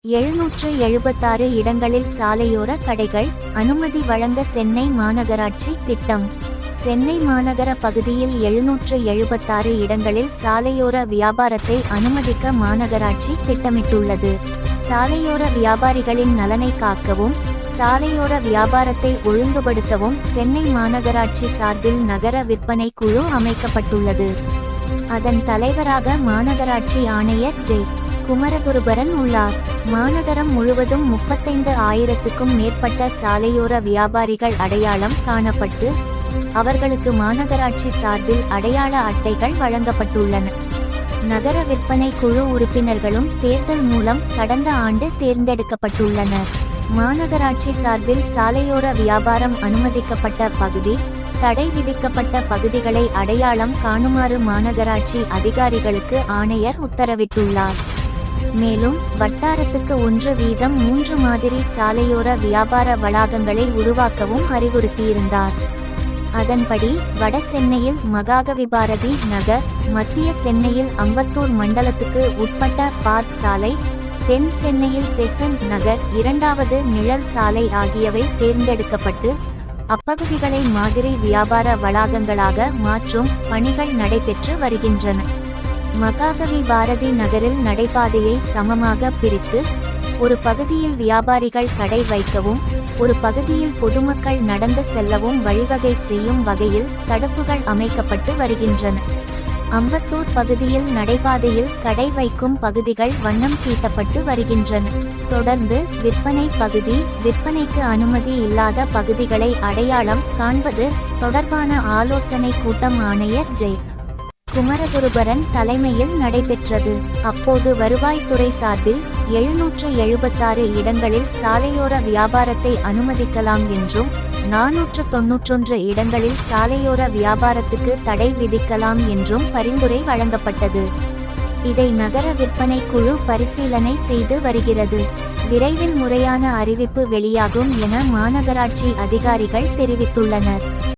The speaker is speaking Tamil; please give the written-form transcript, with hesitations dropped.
776 இடங்களில் சாலையோர கடைகள் அனுமதி வழங்க சென்னை மாநகராட்சி திட்டம். சென்னை மாநகர பகுதியில் 776 இடங்களில் சாலையோர வியாபாரத்தை அனுமதிக்க மாநகராட்சி திட்டமிட்டுள்ளது. சாலையோர வியாபாரிகளின் நலனை காக்கவும் சாலையோர வியாபாரத்தை ஒழுங்குபடுத்தவும் சென்னை மாநகராட்சி சார்பில் நகர விற்பனை குழு அமைக்கப்பட்டுள்ளது. அதன் தலைவராக மாநகராட்சி ஆணையர் ஜே. குமரகுருபரன் உள்ளார். மாநகரம் முழுவதும் 35,000க்கும் மேற்பட்ட சாலையோர வியாபாரிகள் அடையாளம் காணப்பட்டு அவர்களுக்கு மாநகராட்சி சார்பில் அடையாள அட்டைகள் வழங்கப்பட்டுள்ளன. நகர விற்பனை குழு உறுப்பினர்களும் தேர்தல் மூலம் கடந்த ஆண்டு தேர்ந்தெடுக்கப்பட்டுள்ளனர். மாநகராட்சி சார்பில் சாலையோர வியாபாரம் அனுமதிக்கப்பட்ட பகுதி, தடை விதிக்கப்பட்ட பகுதிகளை அடையாளம் காணுமாறு மாநகராட்சி அதிகாரிகளுக்கு ஆணையர் உத்தரவிட்டுள்ளார். மேலும் வட்டாரத்துக்கு 1 வீதம் 3 மாதிரி சாலையோர வியாபார வளாகங்களை உருவாக்கவும் அறிவுறுத்தியிருந்தார். அதன்படி வட சென்னையில் மகாகவி நகர், மத்திய சென்னையில் அம்பத்தூர் மண்டலத்துக்கு உட்பட்ட பார்க் சாலை, தென் சென்னையில் பெசன்ட் நகர், 2வது நிழல் சாலை ஆகியவை தேர்ந்தெடுக்கப்பட்டு அப்பகுதிகளை மாதிரி வியாபார வளாகங்களாக மாற்றும் பணிகள் நடைபெற்று வருகின்றன. மகாகவி நகரில் நடைபாதையை சமமாக பிரித்து ஒரு பகுதியில் வியாபாரிகள் கடை வைக்கவும் ஒரு பகுதியில் பொதுமக்கள் நடந்து செல்லவும் வழிவகை செய்யும் வகையில் தடுப்புகள் அமைக்கப்பட்டு வருகின்றன. அம்பத்தூர் பகுதியில் நடைபாதையில் கடை வைக்கும் பகுதிகள் வண்ணம் தீட்டப்பட்டு வருகின்றன. தொடர்ந்து விற்பனை பகுதி, விற்பனைக்கு அனுமதி இல்லாத பகுதிகளை அடையாளம் காண்பது தொடர்பான ஆலோசனை கூட்டம் ஆணையர் ஜே. குமரகுருபரன் தலைமையில் நடைபெற்றது. அப்போது வருவாய்த்துறை சார்பில் 776 இடங்களில் சாலையோர வியாபாரத்தை அனுமதிக்கலாம் என்றும் 491 இடங்களில் சாலையோர வியாபாரத்துக்கு தடை விதிக்கலாம் என்றும் பரிந்துரை வழங்கப்பட்டது. இதை நகர விற்பனை குழு பரிசீலனை செய்து வருகிறது. விரைவில் முறையான அறிவிப்பு வெளியாகும் என மாநகராட்சி அதிகாரிகள் தெரிவித்துள்ளனர்.